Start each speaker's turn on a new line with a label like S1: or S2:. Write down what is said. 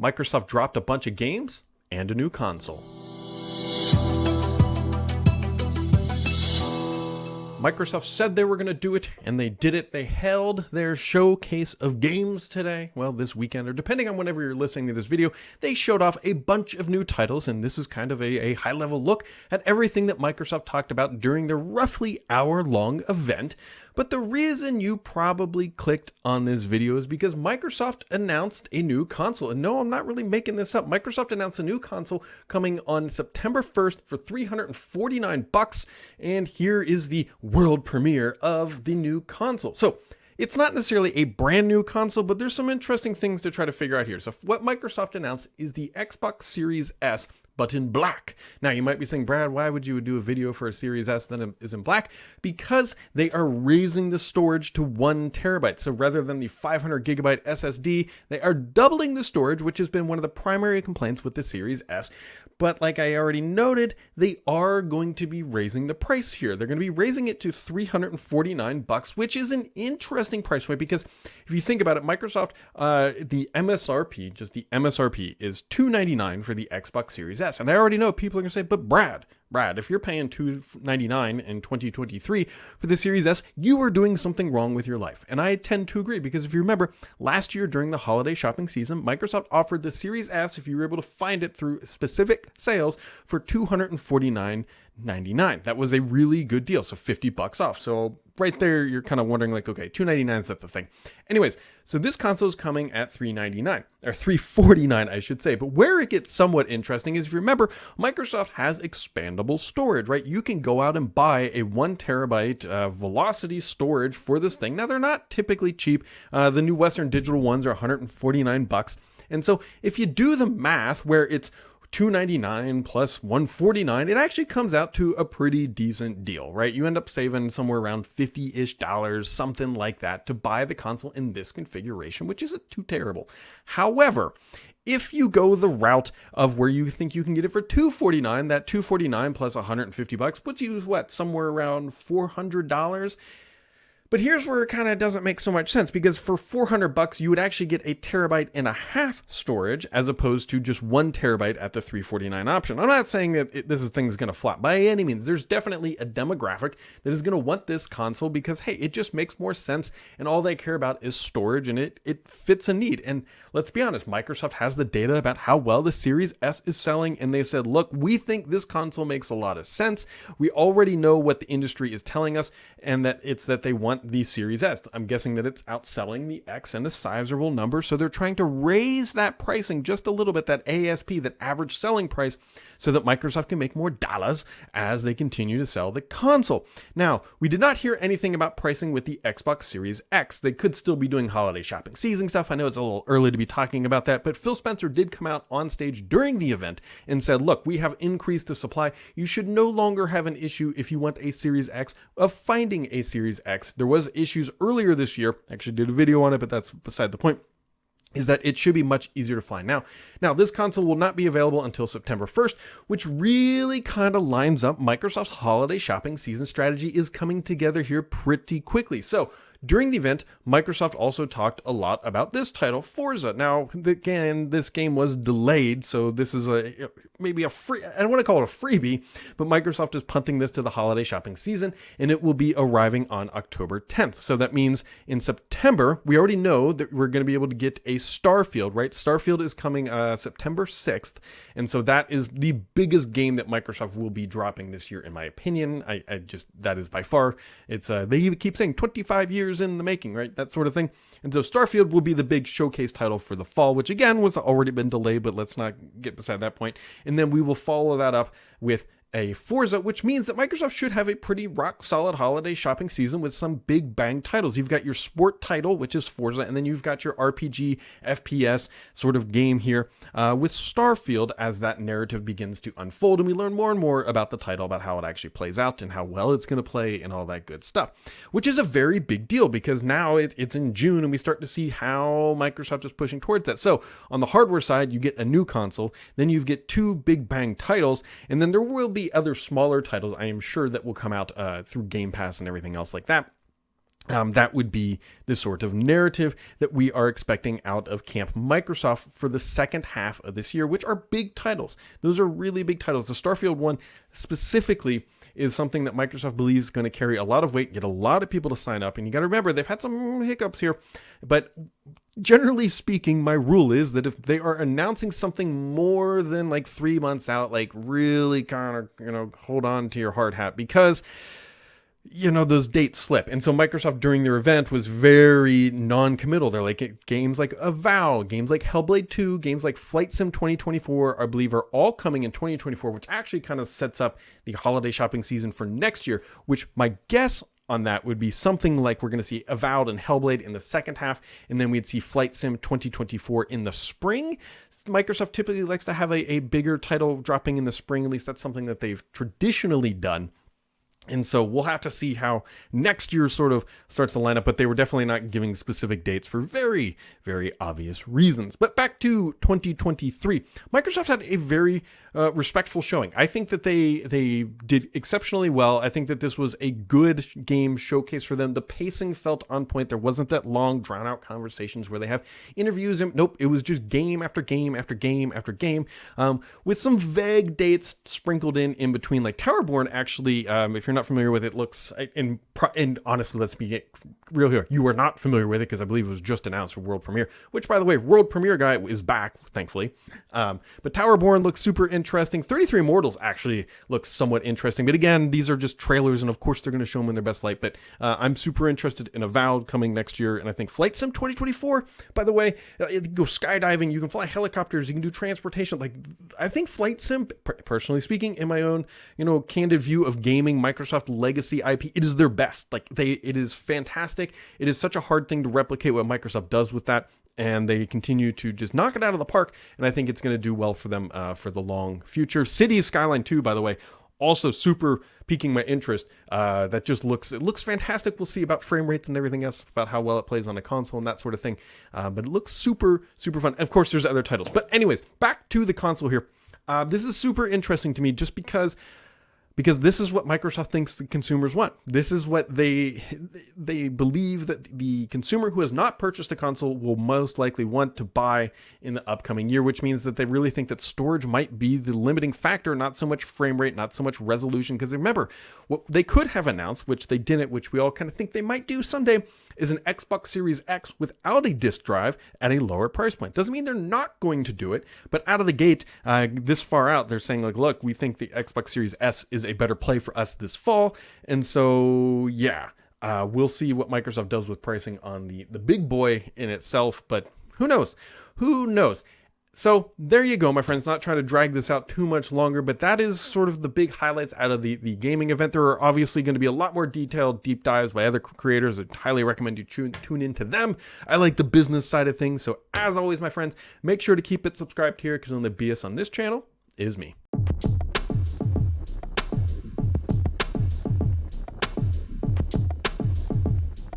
S1: Microsoft dropped a bunch of games and a new console. Microsoft said they were going to do it, and they did it. They held their showcase of games today. Well, this weekend, or depending on whenever you're listening to this video, they showed off a bunch of new titles, and this is kind of a high-level look at everything that Microsoft talked about during their roughly hour-long event. But the reason you probably clicked on this video is because Microsoft announced a new console. And no, I'm not really making this up. Microsoft announced a new console coming on September 1st for $349. And here is the world premiere of the new console. So it's not necessarily a brand new console, but there's some interesting things to try to figure out here. So what Microsoft announced is the Xbox Series S, but in black. Now you might be saying, Brad, why would you do a video for a Series S that is in black? Because they are raising the storage to 1 terabyte. So rather than the 500 gigabyte SSD, they are doubling the storage, which has been one of the primary complaints with the Series S. But like I already noted, they are going to be raising the price here. They're going to be raising it to $349, which is an interesting price point because if you think about it, Microsoft, the MSRP, just the MSRP is $299 for the Xbox Series S. And I already know people are going to say, but Brad, if you're paying $299 in 2023 for the Series S, you are doing something wrong with your life. And I tend to agree because if you remember, last year during the holiday shopping season, Microsoft offered the Series S, if you were able to find it through specific sales, for $249.99. That was a really good deal, so $50 off. So right there, you're kind of wondering like, okay, $299, is that the thing? Anyways, so this console is coming at $399, or $349, I should say. But where it gets somewhat interesting is, if you remember, Microsoft has expandable storage, right? You can go out and buy a 1 terabyte velocity storage for this thing. Now, they're not typically cheap. The new Western Digital ones are $149. And so if you do the math where it's $299 plus $149, it actually comes out to a pretty decent deal, right? You end up saving somewhere around $50-ish, something like that, to buy the console in this configuration, which isn't too terrible. However, if you go the route of where you think you can get it for $249, that $249 plus $150 puts you, somewhere around $400? But here's where it kind of doesn't make so much sense, because for $400, you would actually get a 1.5 terabyte storage as opposed to just 1 terabyte at the $349 option. I'm not saying that this thing is going to flop by any means. There's definitely a demographic that is going to want this console because, hey, it just makes more sense, and all they care about is storage, and it fits a need. And let's be honest, Microsoft has the data about how well the Series S is selling, and they said, look, we think this console makes a lot of sense. We already know what the industry is telling us, and that it's that they want the Series S. I'm guessing that it's outselling the X and a sizable number, so they're trying to raise that pricing just a little bit, that ASP, that average selling price, so that Microsoft can make more dollars as they continue to sell the console. Now, we did not hear anything about pricing with the Xbox Series X. They could still be doing holiday shopping season stuff. I know it's a little early to be talking about that, but Phil Spencer did come out on stage during the event and said, look, we have increased the supply. You should no longer have an issue if you want a Series X of finding a Series X. There was issues earlier this year. I actually did a video on it, but that's beside the point. Is that it should be much easier to find. Now, this console will not be available until September 1st, which really kind of lines up Microsoft's holiday shopping season strategy is coming together here pretty quickly. So during the event, Microsoft also talked a lot about this title, Forza. Now, again, this game was delayed, so this is maybe a free, I don't want to call it a freebie, but Microsoft is punting this to the holiday shopping season, and it will be arriving on October 10th. So that means in September, we already know that we're going to be able to get a Starfield, right? Starfield is coming September 6th, and so that is the biggest game that Microsoft will be dropping this year, in my opinion. That is by far, it's, they keep saying 25 years in the making, right? That sort of thing. And so Starfield will be the big showcase title for the fall, which again was already been delayed, but let's not get beside that point. And then we will follow that up with a Forza, which means that Microsoft should have a pretty rock solid holiday shopping season with some big bang titles. You've got your sport title, which is Forza, and then you've got your RPG, FPS sort of game here with Starfield as that narrative begins to unfold, and we learn more and more about the title, about how it actually plays out and how well it's going to play and all that good stuff, which is a very big deal because now it's in June and we start to see how Microsoft is pushing towards that. So on the hardware side, you get a new console, then you get 2 big bang titles, and then there will be other smaller titles, I am sure, that will come out through Game Pass and everything else like that. That would be the sort of narrative that we are expecting out of Camp Microsoft for the second half of this year, which are big titles. Those are really big titles. The Starfield one specifically is something that Microsoft believes is going to carry a lot of weight, get a lot of people to sign up. And you got to remember, they've had some hiccups here. But generally speaking, my rule is that if they are announcing something more than like 3 months out, like really kind of, hold on to your hard hat, because those dates slip. And so Microsoft during their event was very non-committal. They're like, games like Avowed, games like Hellblade 2, games like Flight Sim 2024, I believe are all coming in 2024, which actually kind of sets up the holiday shopping season for next year, which my guess on that would be something like we're going to see Avowed and Hellblade in the second half, and then we'd see Flight Sim 2024 in the spring. Microsoft typically likes to have a bigger title dropping in the spring. At least that's something that they've traditionally done. And so we'll have to see how next year sort of starts to line up, but they were definitely not giving specific dates for very, very obvious reasons. But back to 2023, Microsoft had a very respectful showing. I think that they did exceptionally well. I think that this was a good game showcase for them. The pacing felt on point. There wasn't that long, drawn-out conversations where they have interviews. Nope, it was just game after game after game after game, with some vague dates sprinkled in between. Like Towerborn, actually, if you're not familiar with it, looks, and honestly, let's be real here, you are not familiar with it because I believe it was just announced for World Premiere, which, by the way, World Premiere guy is back, thankfully. But Towerborn looks super interesting. 33 Immortals actually looks somewhat interesting, but again, these are just trailers, and of course they're going to show them in their best light. But I'm super interested in Avowed coming next year, and I think Flight Sim 2024, by the way, you can go skydiving, you can fly helicopters, you can do transportation. Like, I think Flight Sim, personally speaking, in my own candid view of gaming, Microsoft legacy IP, it is their best. Like, it is fantastic. It is such a hard thing to replicate what Microsoft does with that, and they continue to just knock it out of the park, and I think it's going to do well for them for the long future. Cities Skyline 2, by the way, also super piquing my interest. That just looks fantastic. We'll see about frame rates and everything else, about how well it plays on a console and that sort of thing. But it looks super, super fun. Of course, there's other titles. But anyways, back to the console here. This is super interesting to me just because this is what Microsoft thinks the consumers want. This is what they believe that the consumer who has not purchased a console will most likely want to buy in the upcoming year, which means that they really think that storage might be the limiting factor, not so much frame rate, not so much resolution. Because remember, what they could have announced, which they didn't, which we all kind of think they might do someday, is an Xbox Series X without a disk drive at a lower price point. Doesn't mean they're not going to do it, but out of the gate, this far out, they're saying, like, look, we think the Xbox Series S is a better play for us this fall. And so, yeah, we'll see what Microsoft does with pricing on the big boy in itself, but who knows? Who knows? So there you go, my friends. Not trying to drag this out too much longer, but that is sort of the big highlights out of the gaming event. There are obviously going to be a lot more detailed deep dives by other creators. I highly recommend you tune into them. I like the business side of things. So as always, my friends, make sure to keep it subscribed here, because on the BS on this channel is me.